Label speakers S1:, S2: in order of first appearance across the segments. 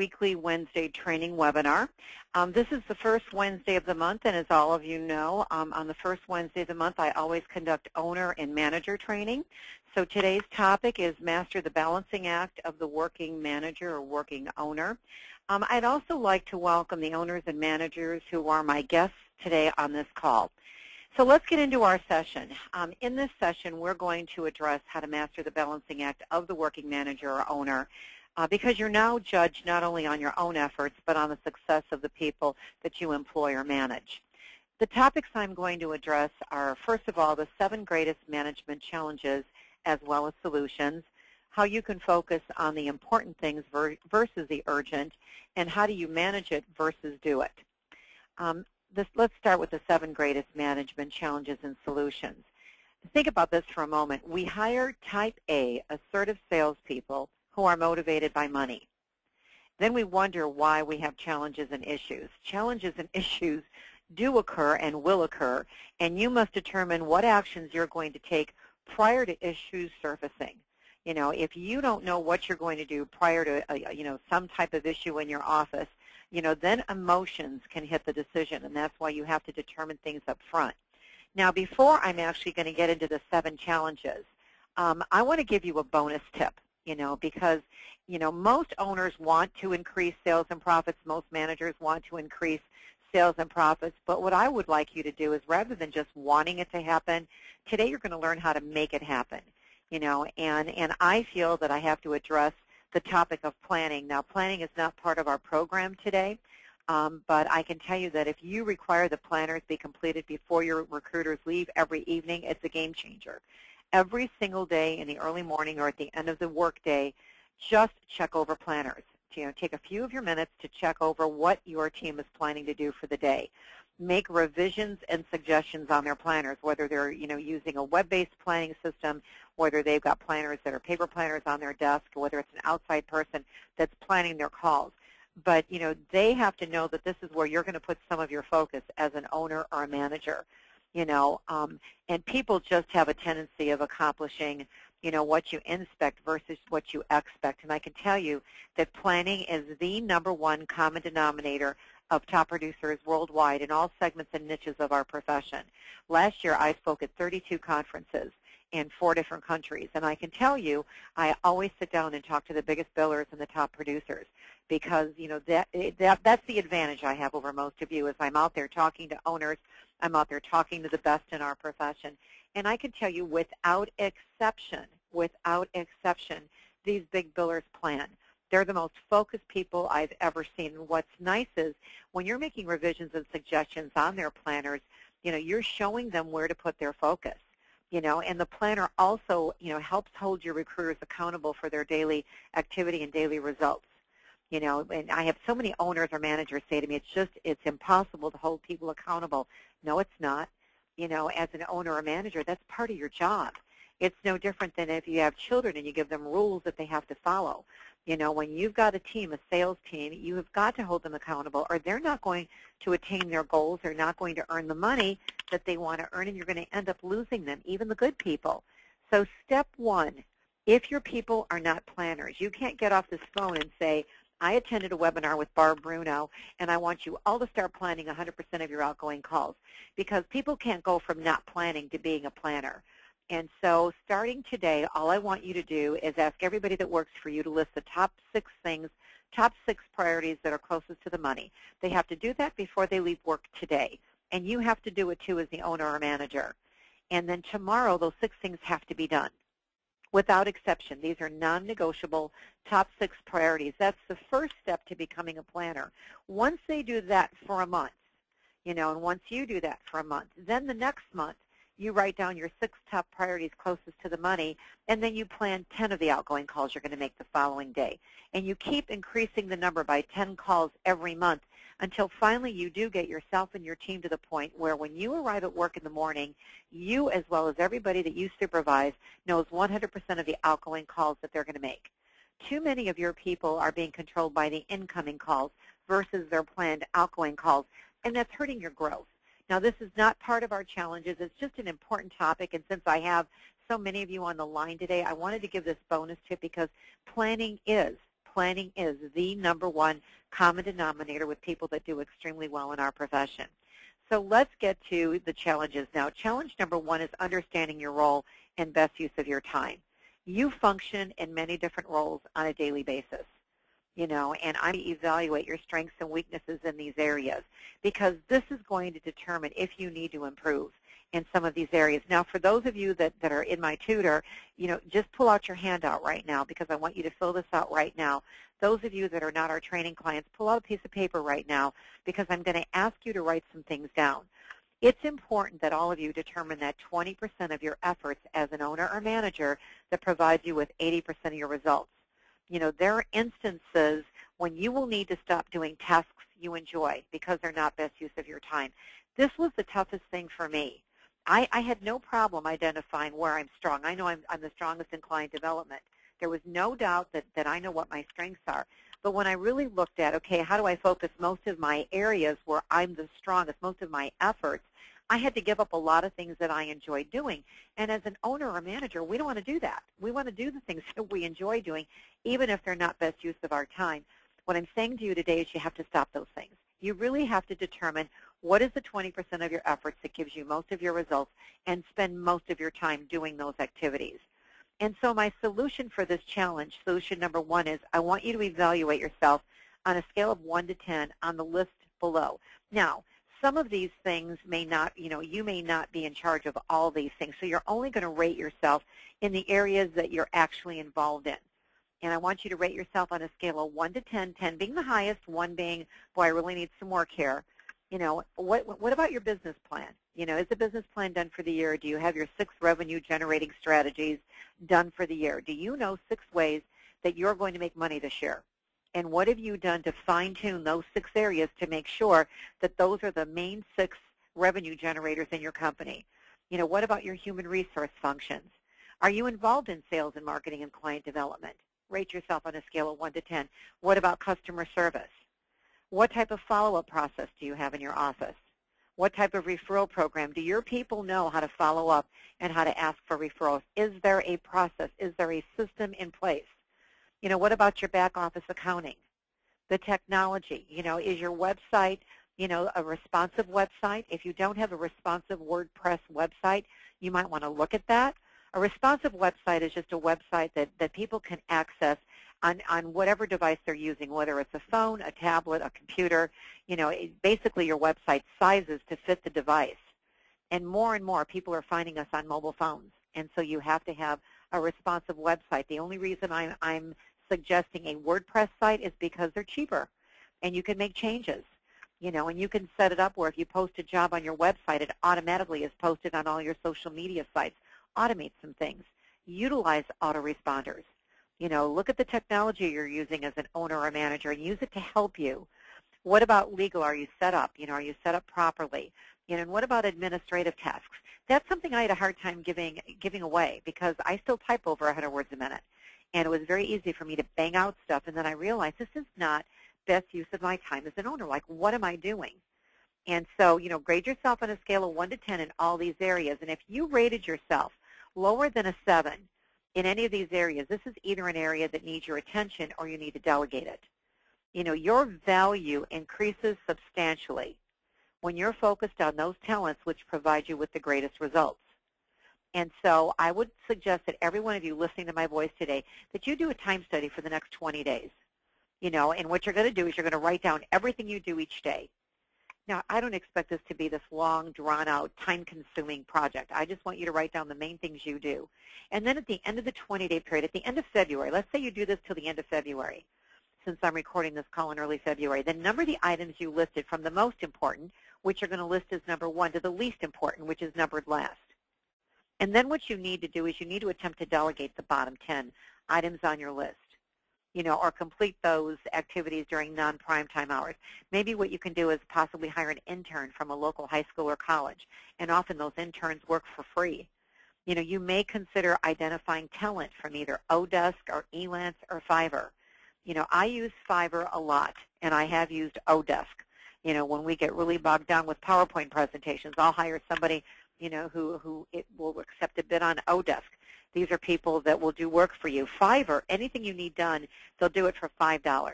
S1: weekly Wednesday training webinar. This is the first Wednesday of the month, and as all of you know, on the first Wednesday of the month, I always conduct owner and manager training. So today's topic is Master the Balancing Act of the Working Manager or Working Owner. I'd also like to welcome the owners and managers who are my guests today on this call. So let's get into our session. In this session, we're going to address how to master the balancing act of the working manager or owner because you're now judged not only on your own efforts, but on the success of the people that you employ or manage. The topics I'm going to address are, first of all, the 7 greatest management challenges as well as solutions, how you can focus on the important things versus the urgent, and how do you manage it versus do it. Let's start with the 7 greatest management challenges and solutions. Think about this for a moment. We hire type A, assertive salespeople who are motivated by money. Then we wonder why we have challenges and issues. Challenges and issues do occur and will occur, and you must determine what actions you're going to take prior to issues surfacing. You know, if you don't know what you're going to do prior to, some type of issue in your office, then emotions can hit the decision, and that's why you have to determine things up front. Now, before I'm actually going to get into the 7 challenges, I want to give you a bonus tip, because, most owners want to increase sales and profits. Most managers want to increase sales and profits. But what I would like you to do is rather than just wanting it to happen, today you're going to learn how to make it happen, and I feel that I have to address the topic of planning. Now, planning is not part of our program today, but I can tell you that if you require the planners be completed before your recruiters leave every evening, it's a game changer. Every single day in the early morning or at the end of the workday, just check over planners. Take a few of your minutes to check over what your team is planning to do for the day. Make revisions and suggestions on their planners, whether they're using a web-based planning system, whether they've got planners that are paper planners on their desk, or whether it's an outside person that's planning their calls. But they have to know that this is where you're going to put some of your focus as an owner or a manager. And people just have a tendency of accomplishing what you inspect versus what you expect. And I can tell you that planning is the #1 common denominator of top producers worldwide in all segments and niches of our profession. Last year, I spoke at 32 conferences in 4 different countries, and I can tell you I always sit down and talk to the biggest billers and the top producers because that's the advantage I have over most of you is I'm out there talking to owners, I'm out there talking to the best in our profession, and I can tell you without exception, these big billers plan. They're the most focused people I've ever seen. And what's nice is when you're making revisions and suggestions on their planners, you're showing them where to put their focus. And the planner also, helps hold your recruiters accountable for their daily activity and daily results. And I have so many owners or managers say to me, it's impossible to hold people accountable. No, it's not. As an owner or manager, that's part of your job. It's no different than if you have children and you give them rules that they have to follow. When you've got a team, a sales team, you have got to hold them accountable or they're not going to attain their goals. They're not going to earn the money that they want to earn, and you're going to end up losing them, even the good people. So step 1, if your people are not planners, you can't get off this phone and say, I attended a webinar with Barb, Bruno, and I want you all to start planning 100% of your outgoing calls because people can't go from not planning to being a planner. And so starting today, all I want you to do is ask everybody that works for you to list the top 6 things, top 6 priorities that are closest to the money. They have to do that before they leave work today. And you have to do it too as the owner or manager. And then tomorrow, those 6 things have to be done. Without exception, these are non-negotiable top 6 priorities. That's the first step to becoming a planner. Once they do that for a month, and once you do that for a month, then the next month, you write down your 6 top priorities closest to the money, and then you plan 10 of the outgoing calls you're going to make the following day. And you keep increasing the number by 10 calls every month until finally you do get yourself and your team to the point where when you arrive at work in the morning, you as well as everybody that you supervise knows 100% of the outgoing calls that they're going to make. Too many of your people are being controlled by the incoming calls versus their planned outgoing calls, and that's hurting your growth. Now, this is not part of our challenges. It's just an important topic, and since I have so many of you on the line today, I wanted to give this bonus tip because planning is planning is the #1 common denominator with people that do extremely well in our profession. So let's get to the challenges now. Challenge #1 is understanding your role and best use of your time. You function in many different roles on a daily basis, and I evaluate your strengths and weaknesses in these areas because this is going to determine if you need to improve in some of these areas. Now, for those of you that are in my tutor, just pull out your handout right now because I want you to fill this out right now. Those of you that are not our training clients, pull out a piece of paper right now because I'm going to ask you to write some things down. It's important that all of you determine that 20% of your efforts as an owner or manager that provides you with 80% of your results. There are instances when you will need to stop doing tasks you enjoy because they're not best use of your time. This was the toughest thing for me. I had no problem identifying where I'm strong. I know I'm the strongest in client development. There was no doubt that I know what my strengths are. But when I really looked at, okay, how do I focus most of my areas where I'm the strongest, most of my efforts, I had to give up a lot of things that I enjoy doing. And as an owner or manager, we don't want to do that. We want to do the things that we enjoy doing, even if they're not best use of our time. What I'm saying to you today is you have to stop those things. You really have to determine what is the 20% of your efforts that gives you most of your results and spend most of your time doing those activities. And so my solution for this challenge, solution #1 is I want you to evaluate yourself on a scale of 1 to 10 on the list below. Now, some of these things may not, you may not be in charge of all these things, so you're only going to rate yourself in the areas that you're actually involved in. And I want you to rate yourself on a scale of 1 to 10, 10 being the highest, 1 being, boy, I really need some work here. What about your business plan? Is the business plan done for the year? Do you have your 6 revenue-generating strategies done for the year? Do you know 6 ways that you're going to make money this year? And what have you done to fine-tune those 6 areas to make sure that those are the main 6 revenue generators in your company? What about your human resource functions? Are you involved in sales and marketing and client development? Rate yourself on a scale of 1 to 10. What about customer service? What type of follow-up process do you have in your office? What type of referral program? Do your people know how to follow up and how to ask for referrals? Is there a process? Is there a system in place? What about your back office accounting? The technology, is your website, a responsive website? If you don't have a responsive WordPress website, you might want to look at that. A responsive website is just a website that people can access on whatever device they're using, whether it's a phone, a tablet, a computer. Basically your website sizes to fit the device. And more people are finding us on mobile phones. And so you have to have a responsive website. The only reason I'm suggesting a WordPress site is because they're cheaper. And you can make changes. And you can set it up where if you post a job on your website, it automatically is posted on all your social media sites. Automate some things. Utilize autoresponders. Look at the technology you're using as an owner or manager and use it to help you. What about legal? Are you set up? Are you set up properly? And what about administrative tasks? That's something I had a hard time giving away because I still type over 100 words a minute. And it was very easy for me to bang out stuff, and then I realized this is not best use of my time as an owner. Like, what am I doing? And so, grade yourself on a scale of 1 to 10 in all these areas. And if you rated yourself lower than a 7 in any of these areas, this is either an area that needs your attention or you need to delegate it. Your value increases substantially when you're focused on those talents which provide you with the greatest results. And so I would suggest that every one of you listening to my voice today, that you do a time study for the next 20 days. And what you're going to do is you're going to write down everything you do each day. Now, I don't expect this to be this long, drawn-out, time-consuming project. I just want you to write down the main things you do. And then at the end of the 20-day period, at the end of February, let's say you do this till the end of February, since I'm recording this call in early February, then number the items you listed from the most important, which you're going to list as #1, to the least important, which is numbered last. And then what you need to do is you need to attempt to delegate the bottom 10 items on your list, or complete those activities during non-prime time hours. Maybe what you can do is possibly hire an intern from a local high school or college, and often those interns work for free. You may consider identifying talent from either Odesk or Elance or Fiverr. I use Fiverr a lot, and I have used Odesk. When we get really bogged down with PowerPoint presentations, I'll hire somebody, who it will accept a bid on Odesk. These are people that will do work for you. Fiverr, anything you need done, they'll do it for $5.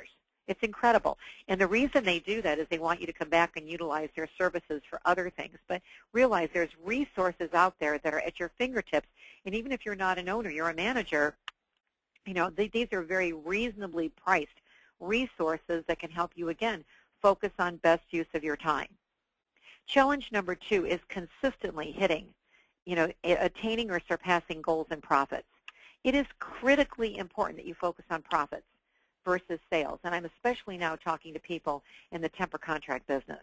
S1: It's incredible. And the reason they do that is they want you to come back and utilize their services for other things. But realize there's resources out there that are at your fingertips. And even if you're not an owner, you're a manager, these are very reasonably priced resources that can help you, again, focus on best use of your time. Challenge number 2 is consistently hitting, attaining or surpassing goals and profits. It is critically important that you focus on profits versus sales. And I'm especially now talking to people in the temp or contract business.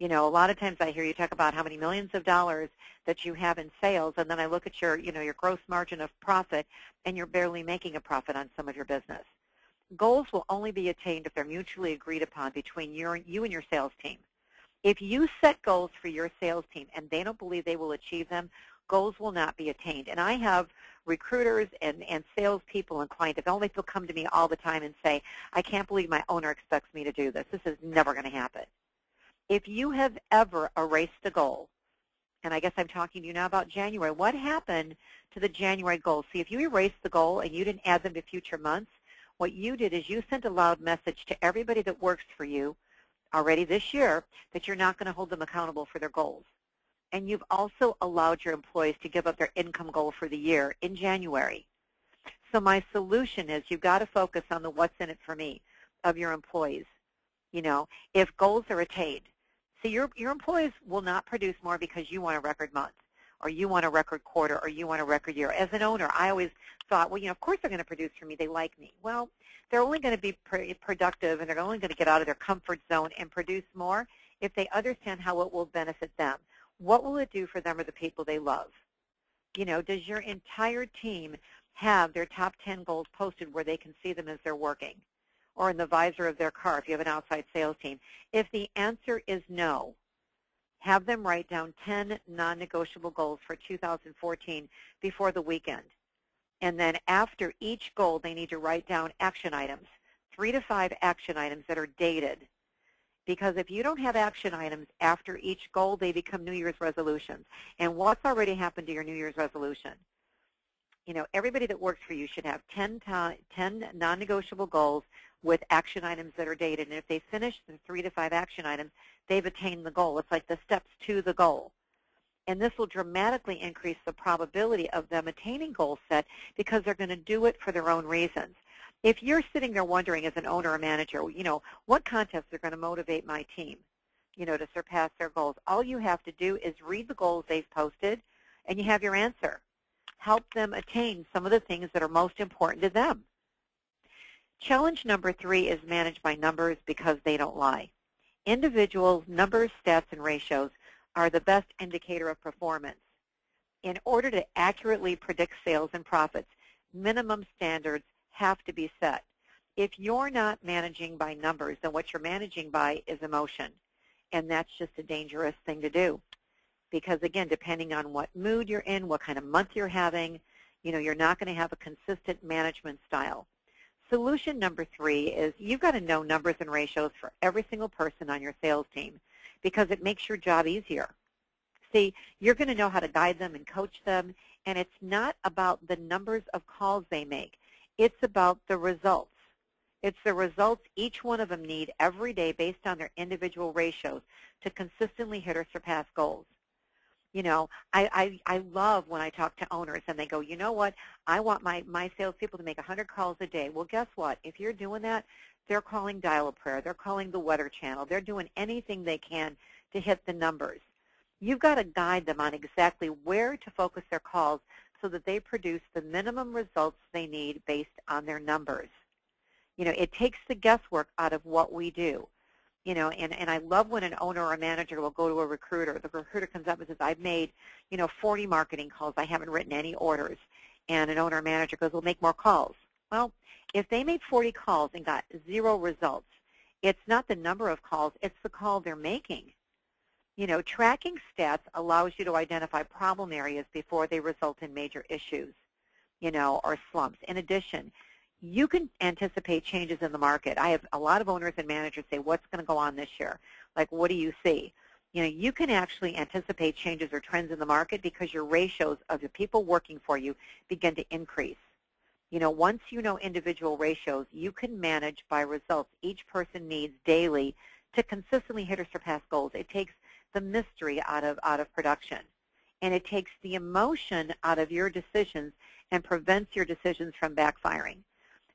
S1: A lot of times I hear you talk about how many millions of dollars that you have in sales, and then I look at your, your gross margin of profit, and you're barely making a profit on some of your business. Goals will only be attained if they're mutually agreed upon between you and your sales team. If you set goals for your sales team and they don't believe they will achieve them, goals will not be attained. And I have recruiters and salespeople and client development people come to me all the time and say, I can't believe my owner expects me to do this. This is never going to happen. If you have ever erased a goal, and I guess I'm talking to you now about January, what happened to the January goals? See, if you erased the goal and you didn't add them to future months, what you did is you sent a loud message to everybody that works for you already this year that you're not going to hold them accountable for their goals. And you've also allowed your employees to give up their income goal for the year in January. So my solution is you've got to focus on the what's in it for me of your employees. If goals are attained. See, your employees will not produce more because you want a record month, or you want a record quarter, or you want a record year. As an owner, I always thought, well, of course they're going to produce for me. They like me. Well, they're only going to be productive, and they're only going to get out of their comfort zone and produce more if they understand how it will benefit them. What will it do for them or the people they love? Does your entire team have their top 10 goals posted where they can see them as they're working, or in the visor of their car if you have an outside sales team? If the answer is no, have them write down 10 non-negotiable goals for 2014 before the weekend. And then after each goal, they need to write down action items, 3 to 5 action items that are dated. Because if you don't have action items after each goal, they become New Year's resolutions. And what's already happened to your New Year's resolution? Everybody that works for you should have 10 non-negotiable goals with action items that are dated. And if they finish the 3 to 5 action items, they've attained the goal. It's like the steps to the goal. And this will dramatically increase the probability of them attaining goal set because they're going to do it for their own reasons. If you're sitting there wondering as an owner or manager, what contests are going to motivate my team, to surpass their goals, all you have to do is read the goals they've posted, and you have your answer. Help them attain some of the things that are most important to them. Challenge number 3 is managed by numbers because they don't lie. Individuals, numbers, stats, and ratios are the best indicator of performance. In order to accurately predict sales and profits, minimum standards have to be set. If you're not managing by numbers, then what you're managing by is emotion, and that's just a dangerous thing to do. Because, again, depending on what mood you're in, what kind of month you're having, you're not going to have a consistent management style. Solution number 3 is you've got to know numbers and ratios for every single person on your sales team because it makes your job easier. See, you're going to know how to guide them and coach them, and it's not about the numbers of calls they make. It's about the results. It's the results each one of them need every day based on their individual ratios to consistently hit or surpass goals. I love when I talk to owners and they go, you know what, I want my salespeople to make 100 calls a day. Well, guess what? If you're doing that, they're calling Dial-A-Prayer. They're calling the Weather Channel. They're doing anything they can to hit the numbers. You've got to guide them on exactly where to focus their calls so that they produce the minimum results they need based on their numbers. It takes the guesswork out of what we do. And I love when an owner or a manager will go to a recruiter. The recruiter comes up and says, I've made, 40 marketing calls. I haven't written any orders. And an owner or manager goes, well, make more calls. Well, if they made 40 calls and got 0 results, it's not the number of calls, it's the call they're making. Tracking stats allows you to identify problem areas before they result in major issues, or slumps. In addition, you can anticipate changes in the market. I have a lot of owners and managers say, what's going to go on this year? Like, what do you see? You can actually anticipate changes or trends in the market because your ratios of the people working for you begin to increase. Once you know individual ratios, you can manage by results each person needs daily to consistently hit or surpass goals. It takes the mystery out of production, and it takes the emotion out of your decisions and prevents your decisions from backfiring.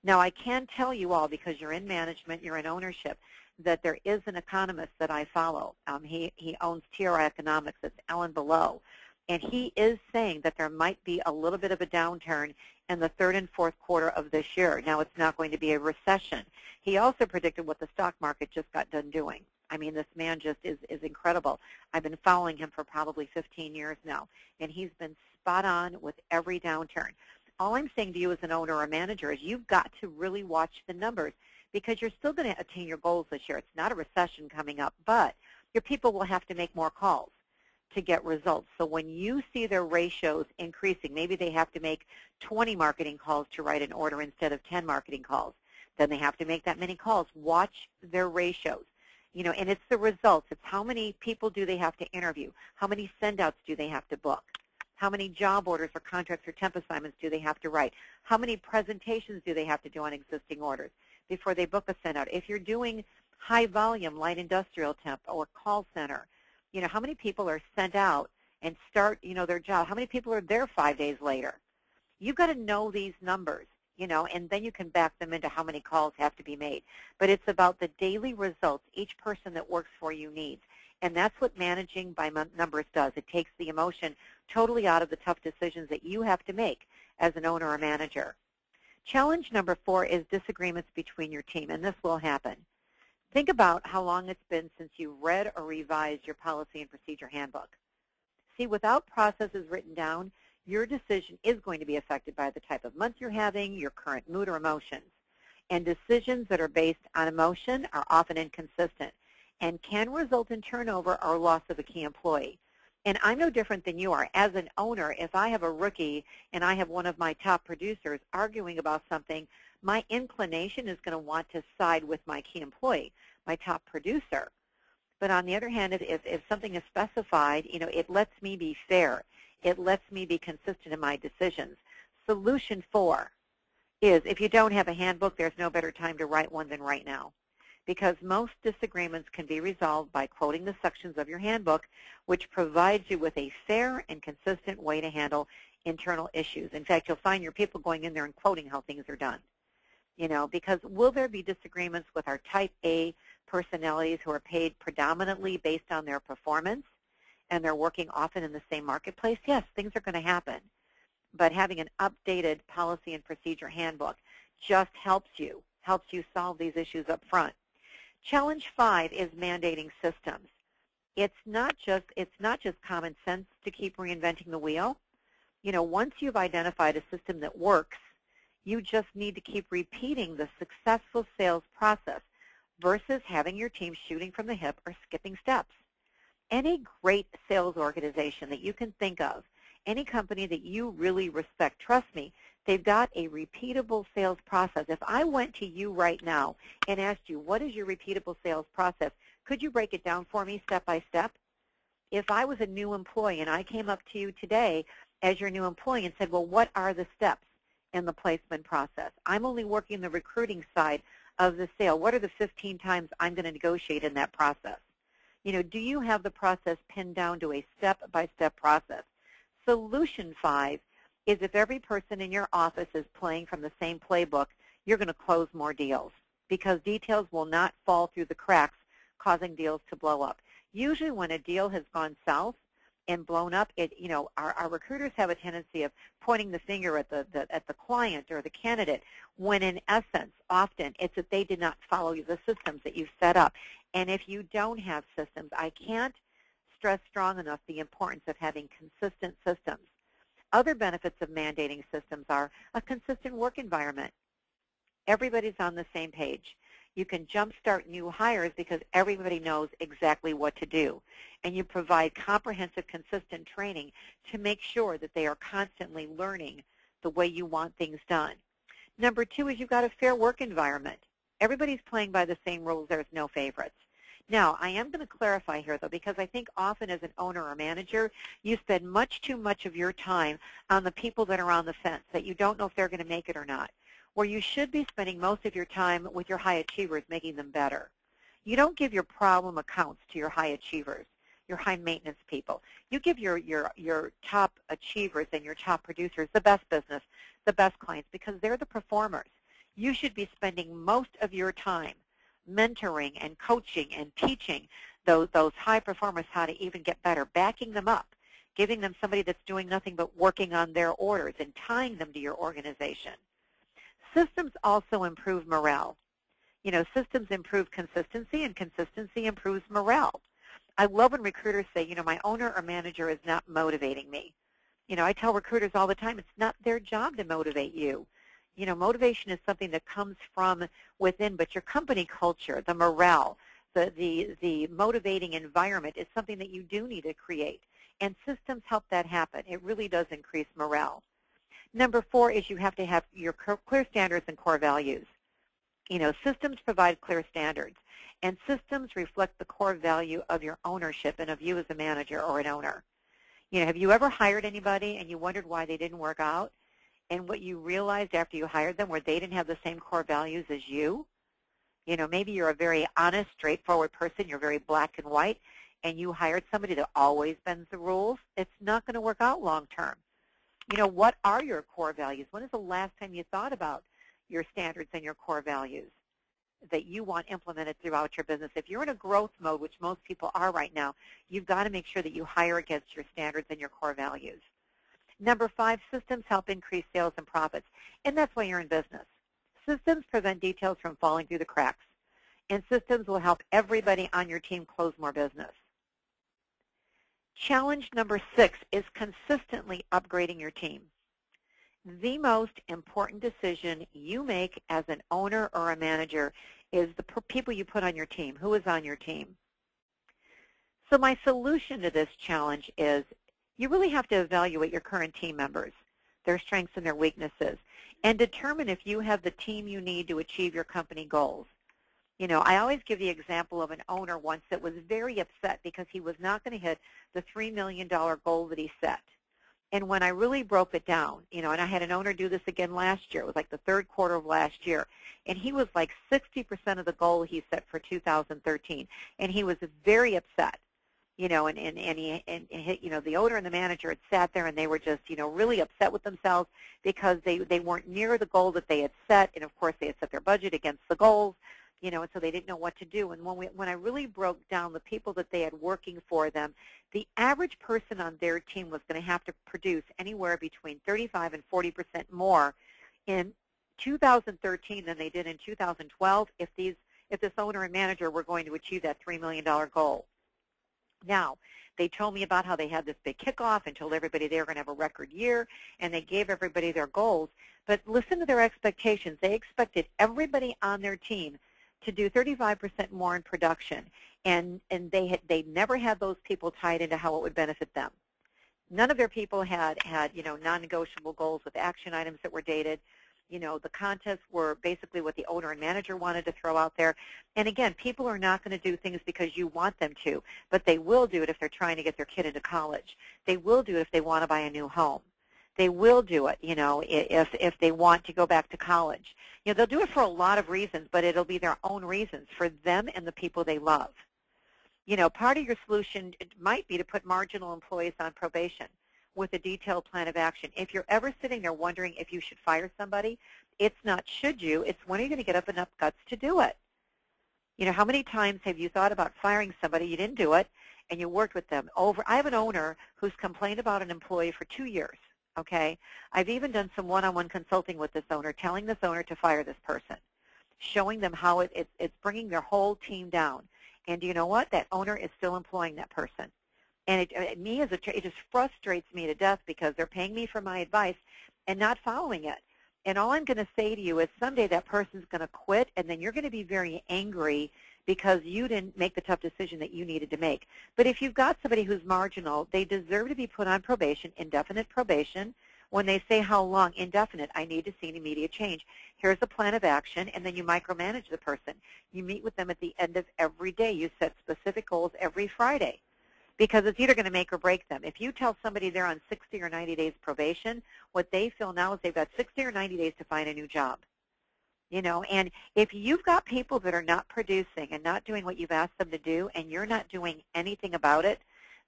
S1: Now, I can tell you all, because you're in management, you're in ownership, that there is an economist that I follow. He owns TRI Economics. It's Alan Below. And he is saying that there might be a little bit of a downturn in the third and fourth quarter of this year. Now, it's not going to be a recession. He also predicted what the stock market just got done doing. I mean, this man just is incredible. I've been following him for probably 15 years now, and he's been spot on with every downturn. All I'm saying to you as an owner or manager is you've got to really watch the numbers, because you're still going to attain your goals this year. It's not a recession coming up, but your people will have to make more calls to get results. So when you see their ratios increasing, maybe they have to make 20 marketing calls to write an order instead of 10 marketing calls. Then they have to make that many calls. Watch their ratios. And it's the results. It's how many people do they have to interview? How many send-outs do they have to book? How many job orders or contracts or temp assignments do they have to write? How many presentations do they have to do on existing orders before they book a send-out? If you're doing high volume, light industrial temp or call center, how many people are sent out and start, their job? How many people are there 5 days later? You've got to know these numbers, and then you can back them into how many calls have to be made. But it's about the daily results each person that works for you needs. And that's what managing by numbers does. It takes the emotion totally out of the tough decisions that you have to make as an owner or manager. Challenge number 4 is disagreements between your team, and this will happen. Think about how long it's been since you read or revised your policy and procedure handbook. See, without processes written down, your decision is going to be affected by the type of month you're having, your current mood or emotions. And decisions that are based on emotion are often inconsistent and can result in turnover or loss of a key employee. And I'm no different than you are. As an owner, if I have a rookie and I have one of my top producers arguing about something, my inclination is going to want to side with my key employee, my top producer. But on the other hand, if something is specified, it lets me be fair. It lets me be consistent in my decisions. Solution 4 is, if you don't have a handbook, there's no better time to write one than right now, because most disagreements can be resolved by quoting the sections of your handbook, which provides you with a fair and consistent way to handle internal issues. In fact, you'll find your people going in there and quoting how things are done. Because will there be disagreements with our type A personalities who are paid predominantly based on their performance and they're working often in the same marketplace? Yes, things are going to happen. But having an updated policy and procedure handbook just helps you solve these issues up front. Challenge 5 is mandating systems. It's not just common sense to keep reinventing the wheel. Once you've identified a system that works, you just need to keep repeating the successful sales process versus having your team shooting from the hip or skipping steps. Any great sales organization that you can think of, any company that you really respect, trust me, they've got a repeatable sales process. If I went to you right now and asked you, what is your repeatable sales process, could you break it down for me step by step? If I was a new employee and I came up to you today as your new employee and said, well, what are the steps in the placement process? I'm only working the recruiting side of the sale. What are the 15 times I'm going to negotiate in that process? Do you have the process pinned down to a step-by-step process? Solution 5 is, if every person in your office is playing from the same playbook, you're going to close more deals, because details will not fall through the cracks, causing deals to blow up. Usually when a deal has gone south and blown up, our recruiters have a tendency of pointing the finger at the client or the candidate, when in essence, often it's that they did not follow the systems that you've set up. And if you don't have systems, I can't stress strong enough the importance of having consistent systems. Other benefits of mandating systems are a consistent work environment. Everybody's on the same page. You can jumpstart new hires because everybody knows exactly what to do. And you provide comprehensive, consistent training to make sure that they are constantly learning the way you want things done. Number 2 is you've got a fair work environment. Everybody's playing by the same rules. There's no favorites. Now, I am going to clarify here, though, because I think often as an owner or manager, you spend much too much of your time on the people that are on the fence, that you don't know if they're going to make it or not, where you should be spending most of your time with your high achievers, making them better. You don't give your problem accounts to your high achievers, your high maintenance people. You give your top achievers and your top producers the best business, the best clients, because they're the performers. You should be spending most of your time mentoring and coaching and teaching those high performers how to even get better, backing them up, giving them somebody that's doing nothing but working on their orders and tying them to your organization. Systems also improve morale. You know, systems improve consistency, and consistency improves morale. I love when recruiters say, you know, my owner or manager is not motivating me. You know, I tell recruiters all the time, it's not their job to motivate you. You know, motivation is something that comes from within, but your company culture, the morale, the motivating environment is something that you do need to create. And systems help that happen. It really does increase morale. Number 4 is you have to have your clear standards and core values. You know, systems provide clear standards, and systems reflect the core value of your ownership and of you as a manager or an owner. You know, have you ever hired anybody and you wondered why they didn't work out? And what you realized after you hired them were they didn't have the same core values as you? You know, maybe you're a very honest, straightforward person, you're very black and white, and you hired somebody that always bends the rules. It's not going to work out long term. You know, what are your core values? When is the last time you thought about your standards and your core values that you want implemented throughout your business? If you're in a growth mode, which most people are right now, you've got to make sure that you hire against your standards and your core values. Number 5, systems help increase sales and profits, and that's why you're in business. Systems prevent details from falling through the cracks, and systems will help everybody on your team close more business. Challenge number 6 is consistently upgrading your team. The most important decision you make as an owner or a manager is the people you put on your team. Who is on your team? So my solution to this challenge is you really have to evaluate your current team members, their strengths and their weaknesses, and determine if you have the team you need to achieve your company goals. You know, I always give the example of an owner once that was very upset because he was not going to hit the $3 million goal that he set. And when I really broke it down, you know, and I had an owner do this again last year. It was like the third quarter of last year. And he was like 60% of the goal he set for 2013. And he was very upset. You know, and you know, the owner and the manager had sat there and they were just, you know, really upset with themselves because they weren't near the goal that they had set. And, of course, they had set their budget against the goals, you know, and so they didn't know what to do. And when I really broke down the people that they had working for them, the average person on their team was going to have to produce anywhere between 35 and 40% more in 2013 than they did in 2012 if this owner and manager were going to achieve that $3 million goal. Now, they told me about how they had this big kickoff and told everybody they were going to have a record year, and they gave everybody their goals. But listen to their expectations. They expected everybody on their team to do 35% more in production, and they never had those people tied into how it would benefit them. None of their people had you know, non-negotiable goals with action items that were dated. You know, the contests were basically what the owner and manager wanted to throw out there. And again, people are not going to do things because you want them to, but they will do it if they're trying to get their kid into college. They will do it if they want to buy a new home. They will do it, you know, if they want to go back to college. You know, they'll do it for a lot of reasons, but it'll be their own reasons for them and the people they love. You know, part of your solution might be to put marginal employees on probation with a detailed plan of action. If you're ever sitting there wondering if you should fire somebody, it's not should you, it's when are you going to get up enough guts to do it? You know, how many times have you thought about firing somebody, you didn't do it, and you worked with them over? I have an owner who's complained about an employee for 2 years, okay? I've even done some one-on-one consulting with this owner, telling this owner to fire this person, showing them how it's bringing their whole team down. And do you know what? That owner is still employing that person. And it just frustrates me to death because they're paying me for my advice and not following it. And all I'm going to say to you is someday that person's going to quit, and then you're going to be very angry because you didn't make the tough decision that you needed to make. But if you've got somebody who's marginal, they deserve to be put on probation, indefinite probation, When they say how long, indefinite, I need to see an immediate change. Here's a plan of action, and then you micromanage the person. You meet with them at the end of every day. You set specific goals every Friday because it's either going to make or break them. If you tell somebody they're on 60 or 90 days probation, what they feel now is they've got 60 or 90 days to find a new job. And if you've got people that are not producing and not doing what you've asked them to do and you're not doing anything about it,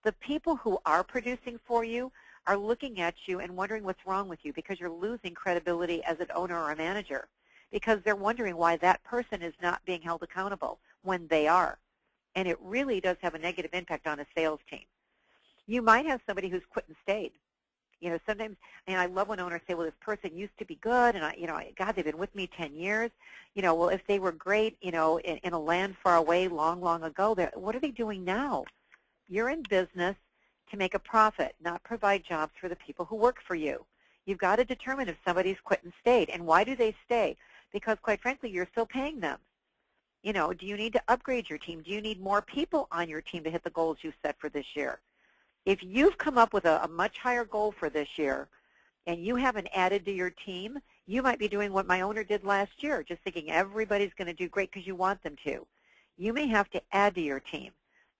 S1: the people who are producing for you are looking at you and wondering what's wrong with you because you're losing credibility as an owner or a manager because they're wondering why that person is not being held accountable when they are. And it really does have a negative impact on a sales team. You might have somebody who's quit and stayed. Sometimes, and I love when owners say, well, this person used to be good, and God, they've been with me 10 years. Well, if they were great, in a land far away long, long ago, what are they doing now? You're in business to make a profit, not provide jobs for the people who work for you. You've got to determine if somebody's quit and stayed. And why do they stay? Because, quite frankly, you're still paying them. Do you need to upgrade your team? Do you need more people on your team to hit the goals you set for this year? If you've come up with a much higher goal for this year and you haven't added to your team, you might be doing what my owner did last year, just thinking everybody's going to do great because you want them to. You may have to add to your team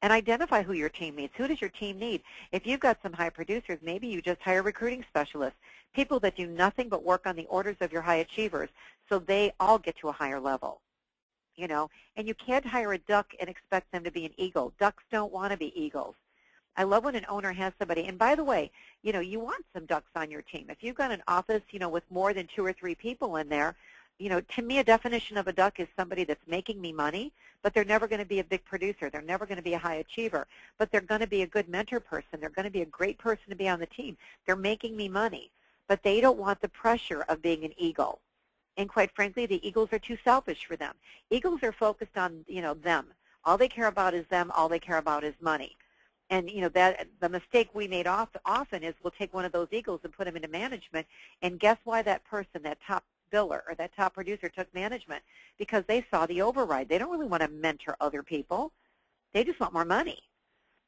S1: and identify who your team needs. Who does your team need? If you've got some high producers, maybe you just hire recruiting specialists, people that do nothing but work on the orders of your high achievers so they all get to a higher level. And you can't hire a duck and expect them to be an eagle. Ducks don't want to be eagles. I love when an owner has somebody, and by the way, you want some ducks on your team. If you've got an office, with more than 2 or 3 people in there, to me a definition of a duck is somebody that's making me money, but they're never going to be a big producer. They're never going to be a high achiever, but they're going to be a good mentor person. They're going to be a great person to be on the team. They're making me money, but they don't want the pressure of being an eagle. And quite frankly, the eagles are too selfish for them. Eagles are focused on, them. All they care about is them. All they care about is money. And, that the mistake we made often is we'll take one of those eagles and put him into management, and guess why that person, that top biller or that top producer took management? Because they saw the override. They don't really want to mentor other people. They just want more money.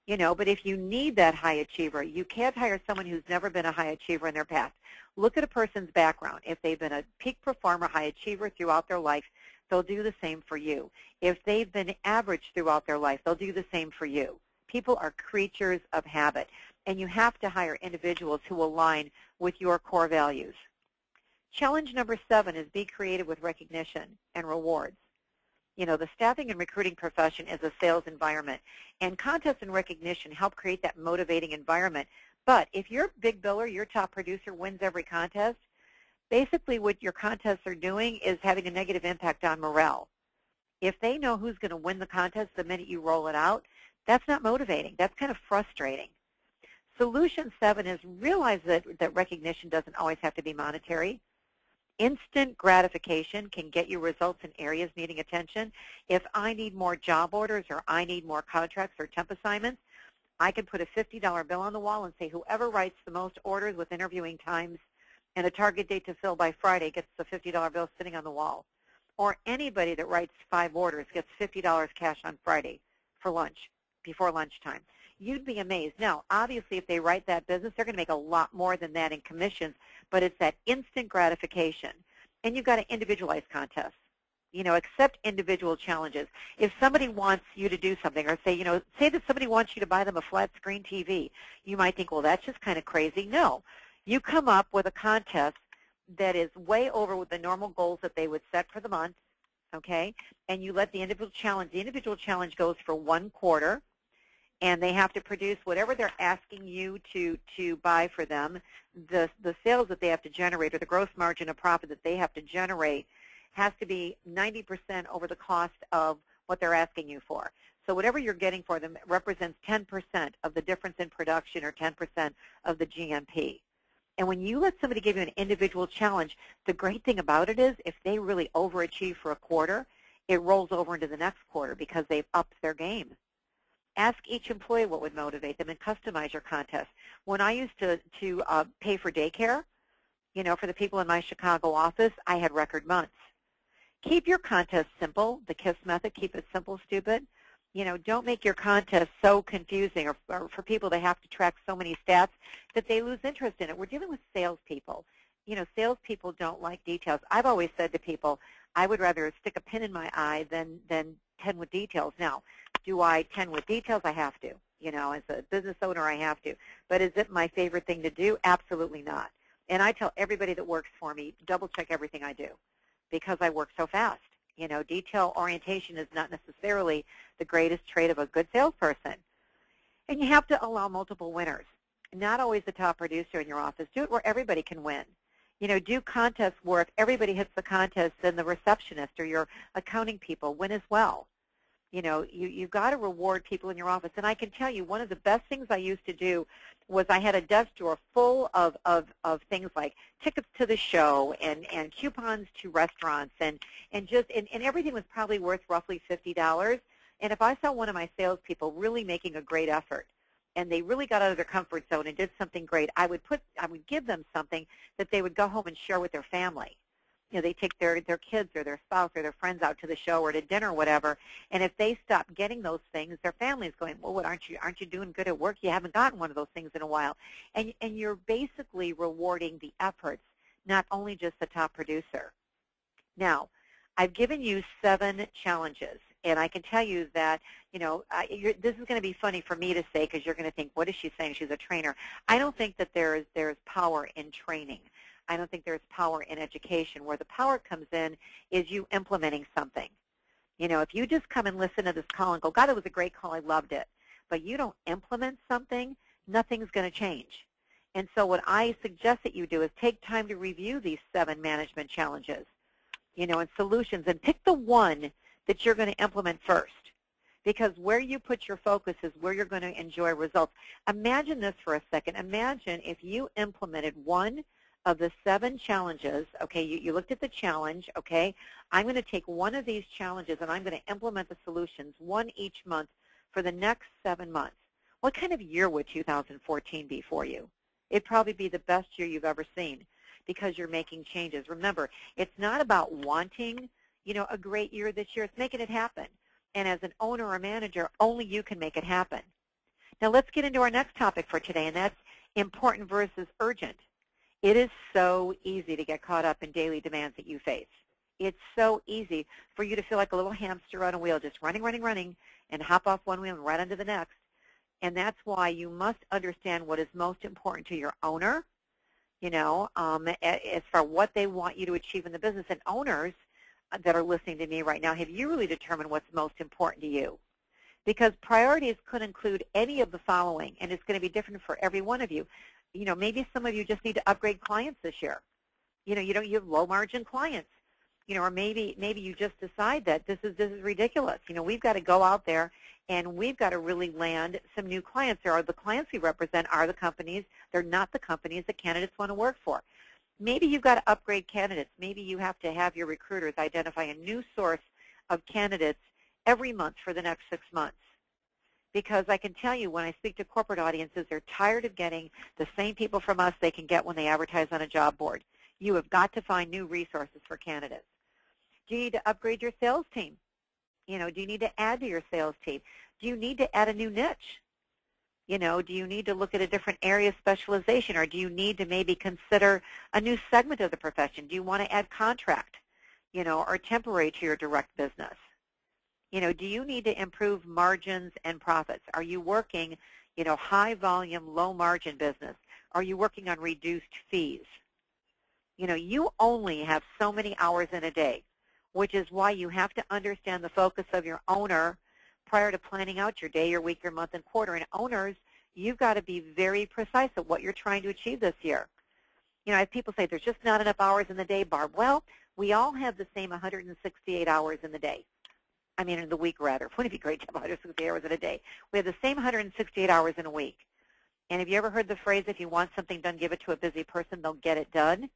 S1: But if you need that high achiever, you can't hire someone who's never been a high achiever in their past. Look at a person's background. If they've been a peak performer, high achiever throughout their life, they'll do the same for you. If they've been average throughout their life, they'll do the same for you. People are creatures of habit, and you have to hire individuals who align with your core values. Challenge number 7 is be creative with recognition and rewards. The staffing and recruiting profession is a sales environment, and contests and recognition help create that motivating environment. But if your big biller, your top producer, wins every contest, basically what your contests are doing is having a negative impact on morale. If they know who's going to win the contest the minute you roll it out, that's not motivating. That's kind of frustrating. Solution 7 is realize that recognition doesn't always have to be monetary. Instant gratification can get you results in areas needing attention. If I need more job orders or I need more contracts or temp assignments, I can put a $50 bill on the wall and say whoever writes the most orders with interviewing times and a target date to fill by Friday gets the $50 bill sitting on the wall. Or anybody that writes 5 orders gets $50 cash on Friday for lunch, before lunchtime. You'd be amazed. Now, obviously, if they write that business, they're going to make a lot more than that in commissions, but it's that instant gratification. And you've got to individualize contests. Accept individual challenges. If somebody wants you to do something, or say that somebody wants you to buy them a flat screen TV, you might think, well, that's just kind of crazy. No. You come up with a contest that is way over with the normal goals that they would set for the month, okay, and you let the individual challenge goes for 1 quarter, and they have to produce whatever they're asking you to buy for them. The sales that they have to generate, or the gross margin of profit that they have to generate, has to be 90% over the cost of what they're asking you for. So whatever you're getting for them represents 10% of the difference in production, or 10% of the GMP. And when you let somebody give you an individual challenge, the great thing about it is if they really overachieve for a quarter, it rolls over into the next quarter because they've upped their game. Ask each employee what would motivate them and customize your contest. When I used to pay for daycare, for the people in my Chicago office, I had record months. Keep your contest simple, the KISS method, keep it simple, stupid. Don't make your contest so confusing or for people that have to track so many stats that they lose interest in it. We're dealing with salespeople. Salespeople don't like details. I've always said to people, I would rather stick a pin in my eye than 10 with details. Now, do I 10 with details? I have to. As a business owner, I have to. But is it my favorite thing to do? Absolutely not. And I tell everybody that works for me, double check everything I do because I work so fast. Detail orientation is not necessarily the greatest trait of a good salesperson. And you have to allow multiple winners. Not always the top producer in your office. Do it where everybody can win. Do contests where if everybody hits the contest, then the receptionist or your accounting people win as well. You've got to reward people in your office. And I can tell you, one of the best things I used to do was I had a desk drawer full of things like tickets to the show and coupons to restaurants and everything was probably worth roughly $50. And if I saw one of my salespeople really making a great effort and they really got out of their comfort zone and did something great, I would give them something that they would go home and share with their family. They take their kids or their spouse or their friends out to the show or to dinner or whatever, and if they stop getting those things, their family's going, well, what, aren't you doing good at work? You haven't gotten one of those things in a while. And you're basically rewarding the efforts, not only just the top producer. Now, I've given you 7 challenges, and I can tell you that, this is going to be funny for me to say because you're going to think, what is she saying? She's a trainer. I don't think that there's power in training. I don't think there's power in education. Where the power comes in is you implementing something. If you just come and listen to this call and go, God, it was a great call, I loved it, but you don't implement something, nothing's going to change. And so what I suggest that you do is take time to review these 7 management challenges, and solutions, and pick the one that you're going to implement first. Because where you put your focus is where you're going to enjoy results. Imagine this for a second. Imagine if you implemented one of the 7 challenges. Okay, you looked at the challenge. Okay, I'm going to take one of these challenges and I'm going to implement the solutions, one each month for the next 7 months. What kind of year would 2014 be for you? It'd probably be the best year you've ever seen because you're making changes. Remember, it's not about wanting, a great year this year. It's making it happen. And as an owner or manager, only you can make it happen. Now let's get into our next topic for today, and that's important versus urgent. It is so easy to get caught up in daily demands that you face. It's so easy for you to feel like a little hamster on a wheel, just running, and hop off one wheel and right onto the next. And that's why you must understand what is most important to your owner, as far what they want you to achieve in the business. And owners that are listening to me right now, have you really determined what's most important to you? Because priorities could include any of the following, and it's going to be different for every one of you. Maybe some of you just need to upgrade clients this year. You have low margin clients. Or maybe you just decide that this is ridiculous. We've got to go out there and we've got to really land some new clients. The clients we represent are the companies. They're not the companies that candidates want to work for. Maybe you've got to upgrade candidates. Maybe you have to have your recruiters identify a new source of candidates every month for the next 6 months. Because I can tell you when I speak to corporate audiences, they're tired of getting the same people from us they can get when they advertise on a job board. You have got to find new resources for candidates. Do you need to upgrade your sales team? Do you need to add to your sales team? Do you need to add a new niche? Do you need to look at a different area of specialization, or do you need to maybe consider a new segment of the profession? Do you want to add contract, or temporary to your direct business? Do you need to improve margins and profits? Are you working, high volume, low margin business? Are you working on reduced fees? You only have so many hours in a day, which is why you have to understand the focus of your owner prior to planning out your day, your week, your month, and quarter. And owners, you've got to be very precise at what you're trying to achieve this year. As people say, there's just not enough hours in the day, Barb. Well, we all have the same 168 hours in the day. In the week, rather. Wouldn't it be great to have 168 hours in a day? We have the same 168 hours in a week. And have you ever heard the phrase, if you want something done, give it to a busy person, they'll get it done?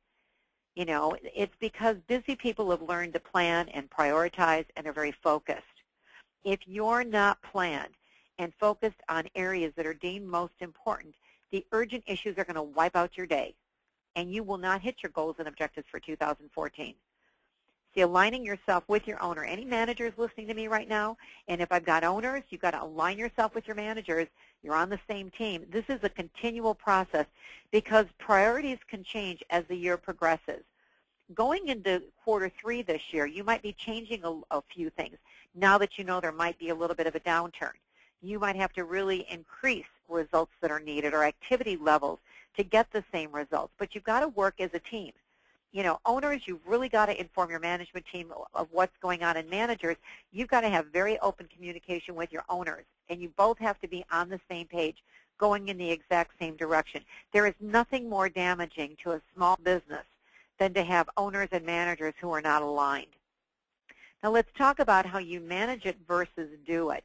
S1: It's because busy people have learned to plan and prioritize and are very focused. If you're not planned and focused on areas that are deemed most important, the urgent issues are going to wipe out your day, and you will not hit your goals and objectives for 2014. See, aligning yourself with your owner. Any managers listening to me right now, and if I've got owners, you've got to align yourself with your managers. You're on the same team. This is a continual process because priorities can change as the year progresses. Going into Q3 this year, you might be changing a few things. Now that you know there might be a little bit of a downturn, you might have to really increase results that are needed or activity levels to get the same results. But you've got to work as a team. You know, owners, you've really got to inform your management team of what's going on, and managers, you've got to have very open communication with your owners, and you both have to be on the same page, going in the exact same direction. There is nothing more damaging to a small business than to have owners and managers who are not aligned. Now let's talk about how you manage it versus do it.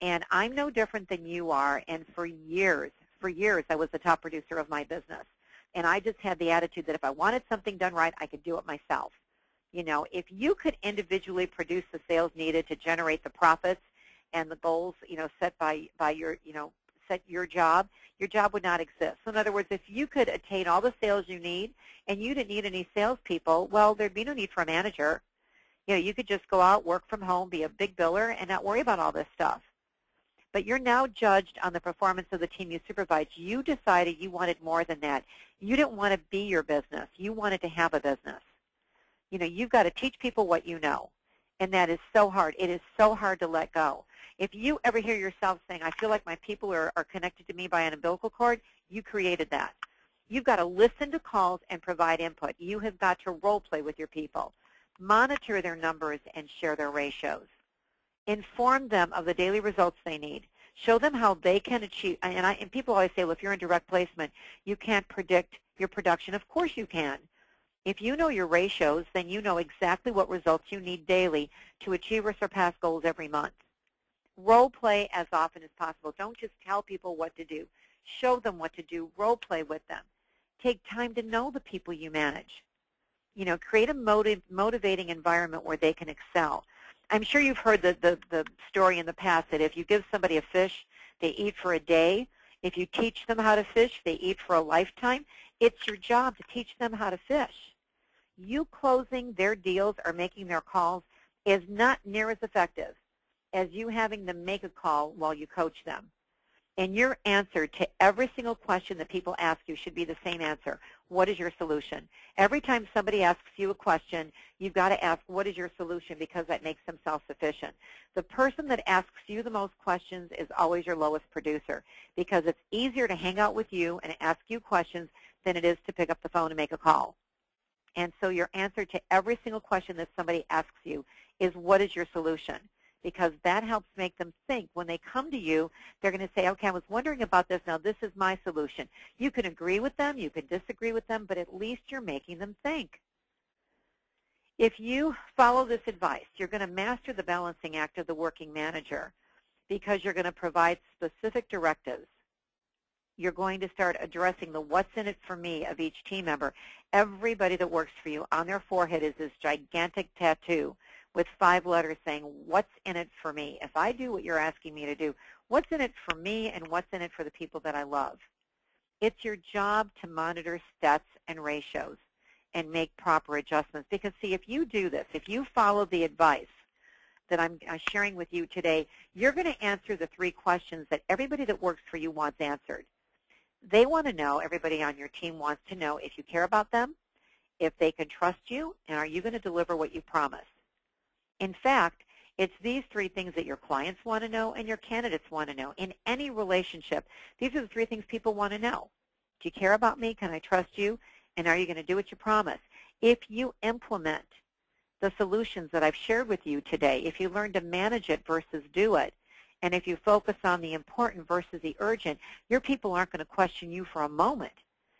S1: And I'm no different than you are, and for years I was the top producer of my business. And I just had the attitude that if I wanted something done right, I could do it myself. You know, if you could individually produce the sales needed to generate the profits and the goals, you know, set by your, you know, set your job would not exist. So in other words, if you could attain all the sales you need and you didn't need any salespeople, well, there'd be no need for a manager. You know, you could just go out, work from home, be a big biller, and not worry about all this stuff. But you're now judged on the performance of the team you supervise. You decided you wanted more than that. You didn't want to be your business. You wanted to have a business. You know, you've got to teach people what you know, and that is so hard. It is so hard to let go. If you ever hear yourself saying, I feel like my people are connected to me by an umbilical cord, you created that. You've got to listen to calls and provide input. You have got to role play with your people. Monitor their numbers and share their ratios. Inform them of the daily results they need. Show them how they can achieve, and people always say, well, if you're in direct placement, you can't predict your production. Of course you can. If you know your ratios, then you know exactly what results you need daily to achieve or surpass goals every month. Role play as often as possible. Don't just tell people what to do. Show them what to do. Role play with them. Take time to know the people you manage. You know, create a motivating environment where they can excel. I'm sure you've heard the story in the past that if you give somebody a fish, they eat for a day. If you teach them how to fish, they eat for a lifetime. It's your job to teach them how to fish. You closing their deals or making their calls is not near as effective as you having them make a call while you coach them. And your answer to every single question that people ask you should be the same answer. What is your solution? Every time somebody asks you a question, you've got to ask, what is your solution? Because that makes them self-sufficient. The person that asks you the most questions is always your lowest producer, because it's easier to hang out with you and ask you questions than it is to pick up the phone and make a call. And so your answer to every single question that somebody asks you is, what is your solution? Because that helps make them think. When they come to you, they're going to say, okay, I was wondering about this. Now this is my solution. You can agree with them. You can disagree with them, but at least you're making them think. If you follow this advice, you're going to master the balancing act of the working manager because you're going to provide specific directives. You're going to start addressing the what's in it for me of each team member. Everybody that works for you, on their forehead is this gigantic tattoo with 5 letters saying, what's in it for me? If I do what you're asking me to do, what's in it for me and what's in it for the people that I love? It's your job to monitor stats and ratios and make proper adjustments. Because, see, if you do this, if you follow the advice that I'm sharing with you today, you're going to answer the 3 questions that everybody that works for you wants answered. They want to know, everybody on your team wants to know if you care about them, if they can trust you, and are you going to deliver what you promised? In fact, it's these 3 things that your clients want to know and your candidates want to know. In any relationship, these are the 3 things people want to know. Do you care about me? Can I trust you? And are you going to do what you promise? If you implement the solutions that I've shared with you today, if you learn to manage it versus do it, and if you focus on the important versus the urgent, your people aren't going to question you for a moment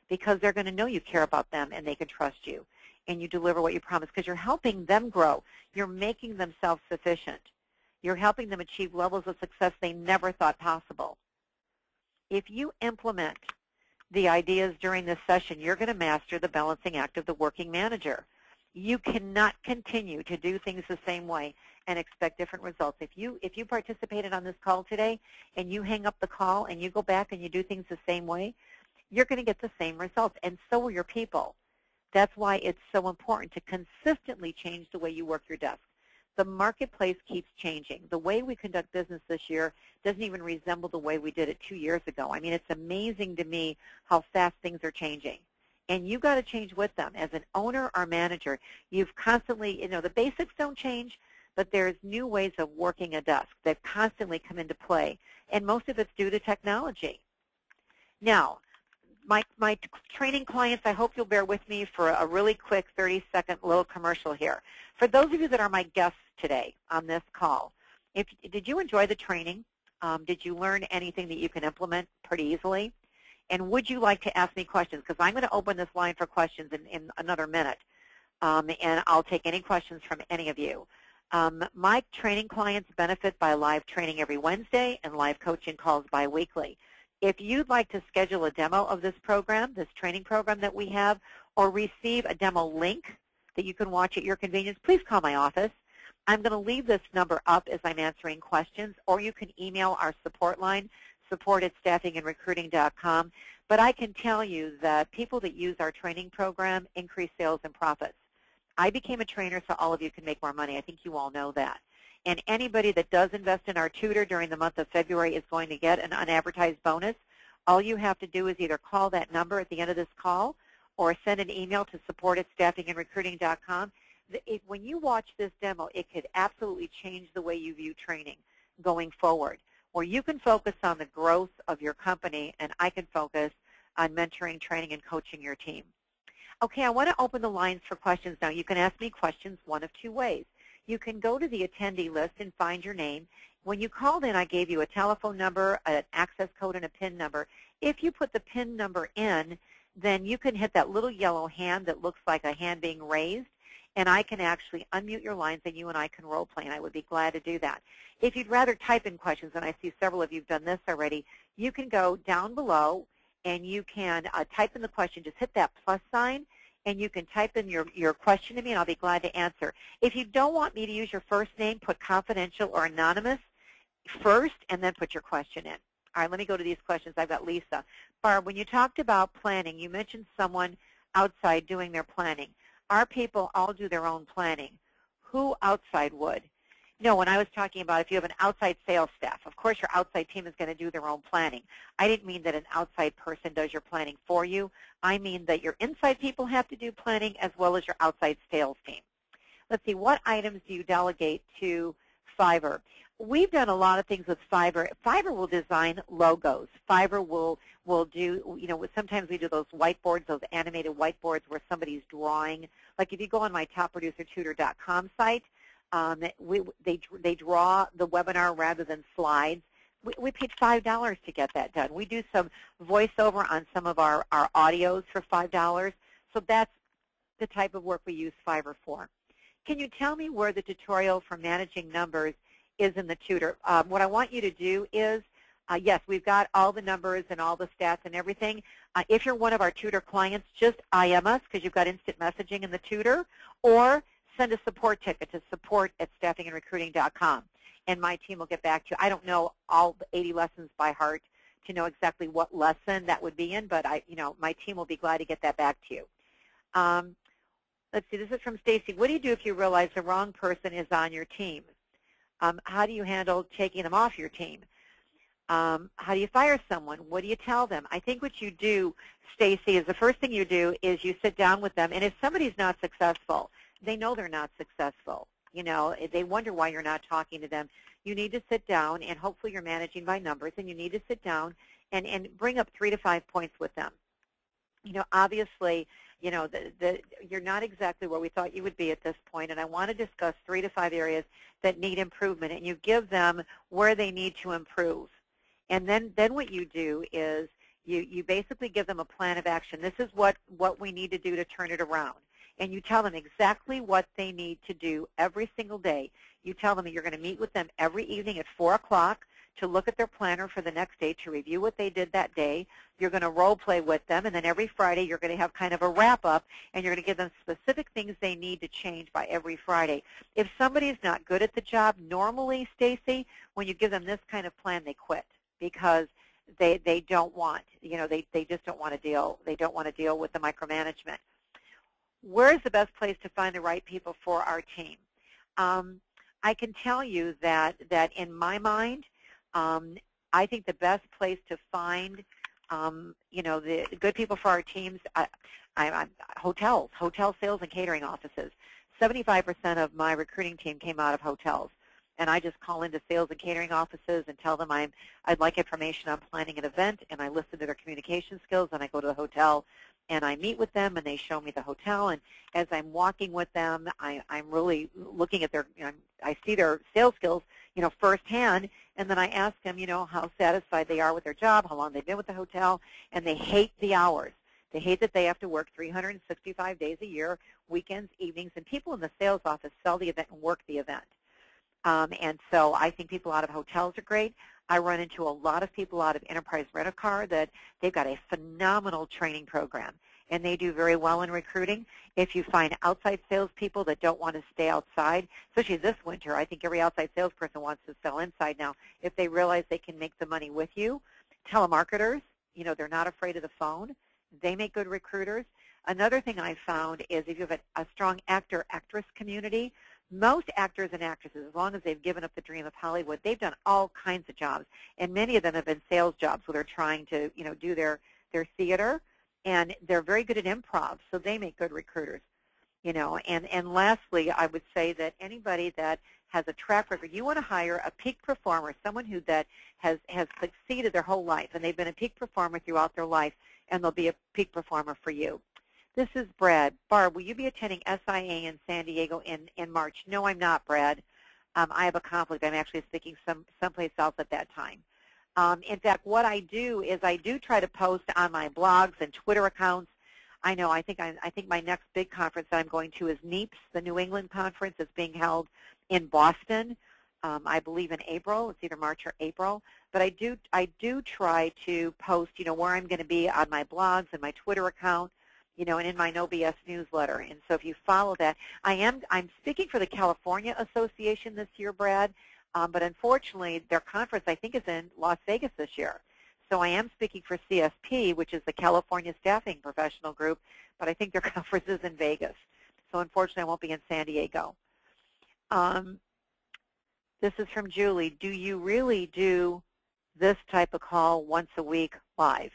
S1: because they're going to know you care about them and they can trust you. And you deliver what you promise because you're helping them grow. You're making them self-sufficient. You're helping them achieve levels of success they never thought possible. If you implement the ideas during this session, you're going to master the balancing act of the working manager. You cannot continue to do things the same way and expect different results. If you participated on this call today and you hang up the call and you go back and you do things the same way, you're going to get the same results, and so will your people. That's why it's so important to consistently change the way you work your desk. The marketplace keeps changing. The way we conduct business this year doesn't even resemble the way we did it 2 years ago. I mean, it's amazing to me how fast things are changing. And you've got to change with them. As an owner or manager, you've constantly, the basics don't change, but there's new ways of working a desk that constantly come into play. And most of it's due to technology. Now, my training clients, I hope you'll bear with me for a really quick 30-second little commercial here. For those of you that are my guests today on this call, did you enjoy the training? Did you learn anything that you can implement pretty easily? And would you like to ask me questions? Because I'm going to open this line for questions in another minute, and I'll take any questions from any of you. My training clients benefit by live training every Wednesday and live coaching calls biweekly. If you'd like to schedule a demo of this program, this training program that we have, or receive a demo link that you can watch at your convenience, please call my office. I'm going to leave this number up as I'm answering questions, or you can email our support line, support@staffingandrecruiting.com. But I can tell you that people that use our training program increase sales and profits. I became a trainer so all of you can make more money. I think you all know that. And anybody that does invest in our tutor during the month of February is going to get an unadvertised bonus. All you have to do is either call that number at the end of this call or send an email to support@staffingandrecruiting.com. When you watch this demo, it could absolutely change the way you view training going forward, where you can focus on the growth of your company and I can focus on mentoring, training, and coaching your team. Okay, I want to open the lines for questions now. You can ask me questions one of two ways. You can go to the attendee list and find your name. When you called in, I gave you a telephone number, an access code, and a PIN number. If you put the PIN number in, then you can hit that little yellow hand that looks like a hand being raised, and I can actually unmute your lines, and you and I can role play, and I would be glad to do that. If you'd rather type in questions, and I see several of you have done this already, you can go down below, and you can type in the question. Just hit that plus sign, and you can type in your question to me, and I'll be glad to answer. If you don't want me to use your first name, put confidential or anonymous first, and then put your question in. All right, let me go to these questions. I've got Lisa. Barb, when you talked about planning, you mentioned someone outside doing their planning. Our people all do their own planning. Who outside would? No, when I was talking about if you have an outside sales staff, of course your outside team is going to do their own planning. I didn't mean that an outside person does your planning for you. I mean that your inside people have to do planning as well as your outside sales team. Let's see, what items do you delegate to Fiverr? We've done a lot of things with Fiverr. Fiverr will design logos. Fiverr will do, sometimes we do those whiteboards, those animated whiteboards where somebody's drawing. Like if you go on my topproducertutor.com site, they draw the webinar rather than slides. We paid $5 to get that done. We do some voiceover on some of our audios for $5. So that's the type of work we use Fiverr for. Can you tell me where the tutorial for managing numbers is in the tutor? What I want you to do is, yes, we've got all the numbers and all the stats and everything. If you're one of our tutor clients, just IM us because you've got instant messaging in the tutor, or send a support ticket to support@staffingandrecruiting.com, and my team will get back to you. I don't know all the 80 lessons by heart to know exactly what lesson that would be in, but my team will be glad to get that back to you. Let's see, this is from Stacy. What do you do if you realize the wrong person is on your team? How do you handle taking them off your team? How do you fire someone? What do you tell them? I think what you do, Stacy, is the first thing you do is you sit down with them, and if somebody's not successful, they know they're not successful. They wonder why you're not talking to them. You need to sit down, and hopefully you're managing by numbers, and you need to sit down and bring up 3 to 5 points with them. Obviously, you're not exactly where we thought you would be at this point, and I want to discuss 3 to 5 areas that need improvement, and you give them where they need to improve. And then what you do is you basically give them a plan of action. This is what we need to do to turn it around. And you tell them exactly what they need to do every single day. You tell them that you're going to meet with them every evening at 4 o'clock to look at their planner for the next day, to review what they did that day. You're going to role play with them, and then every Friday you're going to have kind of a wrap-up, and you're going to give them specific things they need to change by every Friday. If somebody's not good at the job, normally, Stacy, when you give them this kind of plan, they quit because they don't want, they just don't want to deal. They don't want to deal with the micromanagement. where's the best place to find the right people for our team? I can tell you that in my mind, I think the best place to find, the good people for our teams, hotels, hotel sales and catering offices. 75% of my recruiting team came out of hotels. And I just call into sales and catering offices and tell them I'd like information on planning an event, and I listen to their communication skills, and I go to the hotel and I meet with them, and they show me the hotel. And as I'm walking with them, I'm really looking at their, I see their sales skills, firsthand, and then I ask them, how satisfied they are with their job, how long they've been with the hotel, and they hate the hours. They hate that they have to work 365 days a year, weekends, evenings, and people in the sales office sell the event and work the event. And so I think people out of hotels are great. I run into a lot of people out of Enterprise Rent-A-Car that they've got a phenomenal training program, and they do very well in recruiting. If you find outside salespeople that don't want to stay outside, especially this winter, I think every outside salesperson wants to sell inside now. If they realize they can make the money with you, telemarketers, they're not afraid of the phone. They make good recruiters. Another thing I found is if you have a strong actor-actress community, most actors and actresses, as long as they've given up the dream of Hollywood, they've done all kinds of jobs, and many of them have been sales jobs where they're trying to, do their theater, and they're very good at improv, so they make good recruiters, And lastly, I would say that anybody that has a track record, you want to hire a peak performer, someone that has succeeded their whole life, and they've been a peak performer throughout their life, and they'll be a peak performer for you. This is Brad. Barb, will you be attending SIA in San Diego in March? No, I'm not, Brad. I have a conflict. I'm actually speaking someplace else at that time. In fact, what I do is I do try to post on my blogs and Twitter accounts. I know. I think my next big conference that I'm going to is NEAPS, the New England Conference. It's being held in Boston, I believe in April. It's either March or April. But I do try to post, where I'm going to be on my blogs and my Twitter account, and in my No BS newsletter. And so if you follow that, I'm speaking for the California Association this year, Brad, but unfortunately their conference, I think, is in Las Vegas this year. So I am speaking for CSP, which is the California Staffing Professional Group, but I think their conference is in Vegas. So unfortunately I won't be in San Diego. This is from Julie. Do you really do this type of call once a week live?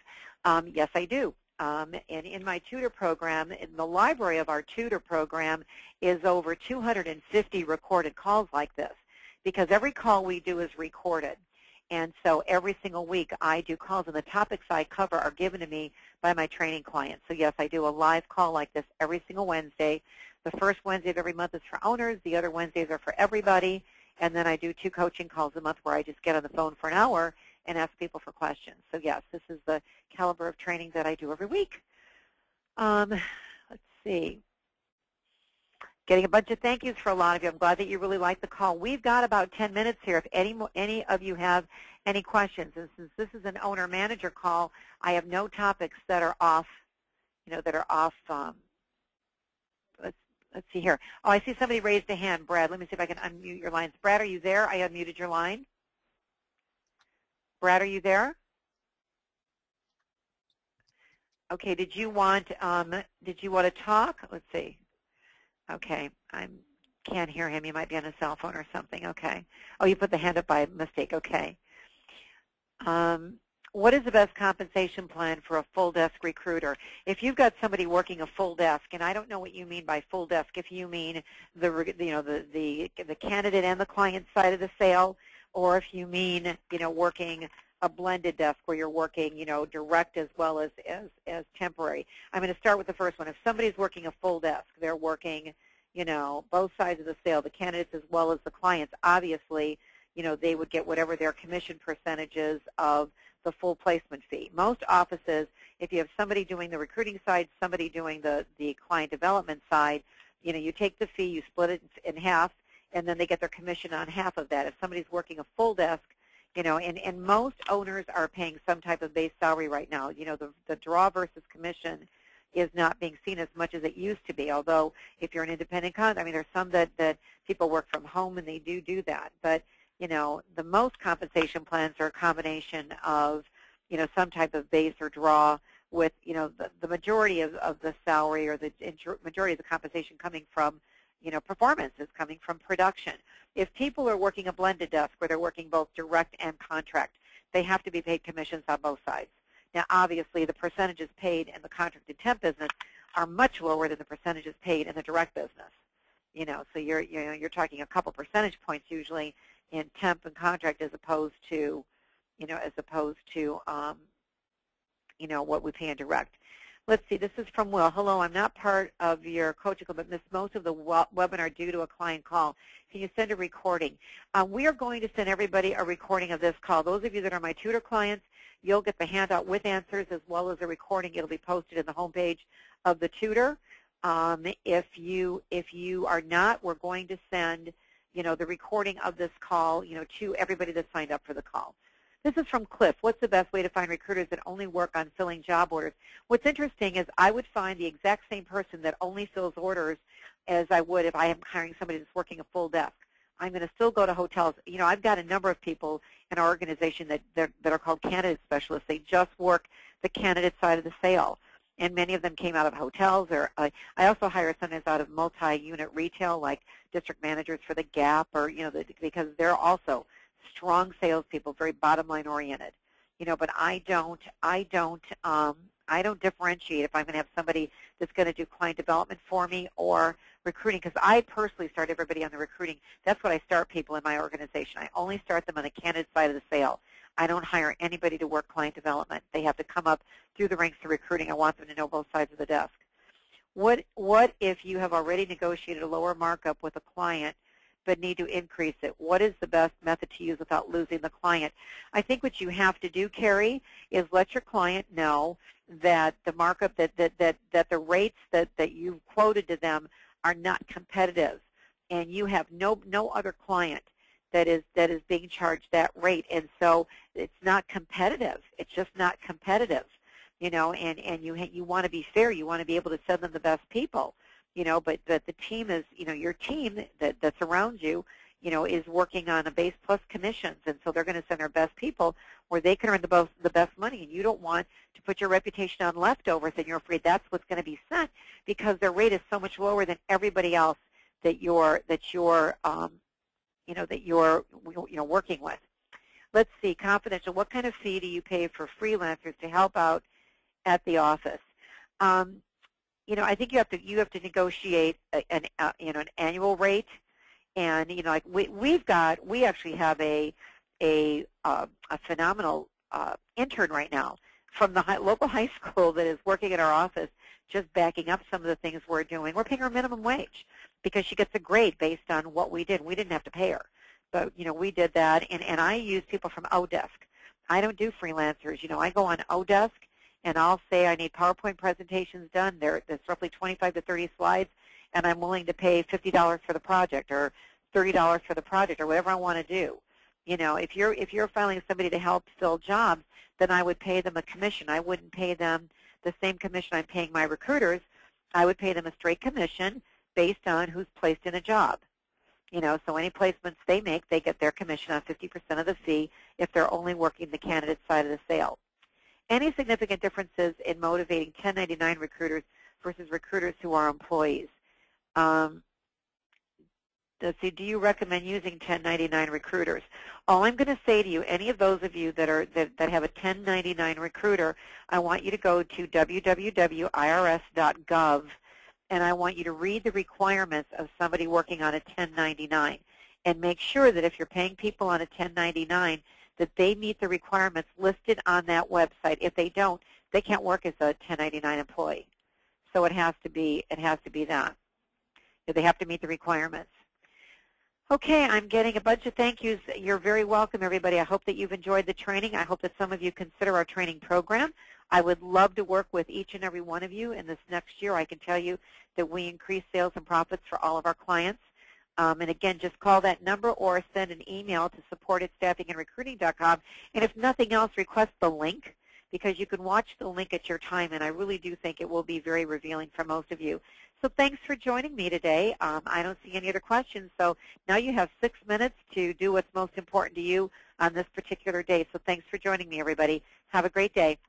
S1: Yes, I do. And in my tutor program, in the library of our tutor program is over 250 recorded calls like this, because every call we do is recorded. And so every single week I do calls, and the topics I cover are given to me by my training clients. So yes, I do a live call like this every single Wednesday. The first Wednesday of every month is for owners. The other Wednesdays are for everybody. And then I do 2 coaching calls a month where I just get on the phone for an hour and ask people for questions. So yes, this is the caliber of training that I do every week. Let's see. Getting a bunch of thank yous for a lot of you. I'm glad that you really liked the call. We've got about 10 minutes here. If any of you have any questions, and since this is an owner-manager call, I have no topics that are off, let's see here. Oh, I see somebody raised a hand. Brad, let me see if I can unmute your lines. Brad, are you there? I unmuted your line. Brad, are you there? Okay, did you want to talk? Let's see. Okay, I can't hear him. He might be on a cell phone or something. Okay. Oh, you put the hand up by mistake. Okay. What is the best compensation plan for a full desk recruiter? If you've got somebody working a full desk, and I don't know what you mean by full desk, if you mean the candidate and the client side of the sale, or if you mean working a blended desk where you're working direct as well as temporary. I'm going to start with the first one. If somebody's working a full desk, they're working both sides of the sale, the candidates as well as the clients. Obviously, they would get whatever their commission percentages of the full placement fee. Most offices, if you have somebody doing the recruiting side, somebody doing the client development side, you take the fee, you split it in half, and then they get their commission on half of that. If somebody's working a full desk, and most owners are paying some type of base salary right now. The draw versus commission is not being seen as much as it used to be, although if you're an independent contractor, there's some that people work from home and they do that. But, the most compensation plans are a combination of, some type of base or draw with, the majority of the salary or the majority of the compensation coming from, performance is coming from production. If people are working a blended desk where they're working both direct and contract, they have to be paid commissions on both sides. Now, obviously, the percentages paid in the contracted temp business are much lower than the percentages paid in the direct business. So you're talking a couple percentage points usually in temp and contract as opposed to, what we pay in direct. Let's see, this is from Will. Hello, I'm not part of your coaching club, but missed most of the webinar due to a client call. Can you send a recording? We are going to send everybody a recording of this call. Those of you that are my tutor clients, you'll get the handout with answers as well as a recording. It'll be posted in the homepage of the tutor. If you are not, we're going to send, the recording of this call, to everybody that signed up for the call. This is from Cliff. What's the best way to find recruiters that only work on filling job orders? What's interesting is I would find the exact same person that only fills orders as I would if I am hiring somebody that's working a full desk. I'm going to still go to hotels. I've got a number of people in our organization that are called candidate specialists. They just work the candidate side of the sale, and many of them came out of hotels. Or I also hire sometimes out of multi-unit retail, like district managers for the Gap, or because they're also strong salespeople, very bottom line oriented. But I don't differentiate if I'm going to have somebody that's going to do client development for me or recruiting, because I personally start everybody on the recruiting. That's what I start people in my organization. I only start them on the candidate side of the sale. I don't hire anybody to work client development. They have to come up through the ranks to recruiting. I want them to know both sides of the desk. What if you have already negotiated a lower markup with a client but need to increase it? What is the best method to use without losing the client? I think what you have to do, Carrie, is let your client know that the markup, that the rates that you've quoted to them are not competitive, and you have no other client that is being charged that rate, and so it's not competitive. It's just not competitive, and you want to be fair. You want to be able to send them the best people. But the team is, your team that's around you, is working on a base plus commissions, and so they're going to send their best people where they can earn the best money, and you don't want to put your reputation on leftovers, and you're afraid that's what's going to be sent because their rate is so much lower than everybody else that you're working with. Let's see, confidential. What kind of fee do you pay for freelancers to help out at the office? I think you have to negotiate an annual rate, and like we actually have a phenomenal intern right now from the local high school that is working at our office, just backing up some of the things we're doing. We're paying her minimum wage because she gets a grade based on what we did. We didn't have to pay her, but we did that, and I use people from Odesk. I don't do freelancers. I go on Odesk, and I'll say I need PowerPoint presentations done. There's roughly 25 to 30 slides, and I'm willing to pay $50 for the project or $30 for the project or whatever I want to do. If you're filing somebody to help fill jobs, then I would pay them a commission. I wouldn't pay them the same commission I'm paying my recruiters. I would pay them a straight commission based on who's placed in a job. So any placements they make, they get their commission on 50% of the fee if they're only working the candidate side of the sale. Any significant differences in motivating 1099 recruiters versus recruiters who are employees? Let's see, do you recommend using 1099 recruiters? All I'm going to say to you, any of those of you that have a 1099 recruiter, I want you to go to www.irs.gov, and I want you to read the requirements of somebody working on a 1099, and make sure that if you're paying people on a 1099, that they meet the requirements listed on that website. If they don't, they can't work as a 1099 employee. So it has to be that. They have to meet the requirements. Okay, I'm getting a bunch of thank yous. You're very welcome, everybody. I hope that you've enjoyed the training. I hope that some of you consider our training program. I would love to work with each and every one of you in this next year. I can tell you that we increase sales and profits for all of our clients. And again, just call that number or send an email to support@staffingandrecruiting.com. And if nothing else, request the link, because you can watch the link at your time, and I really do think it will be very revealing for most of you. So thanks for joining me today. I don't see any other questions, so now you have 6 minutes to do what's most important to you on this particular day. So thanks for joining me, everybody. Have a great day.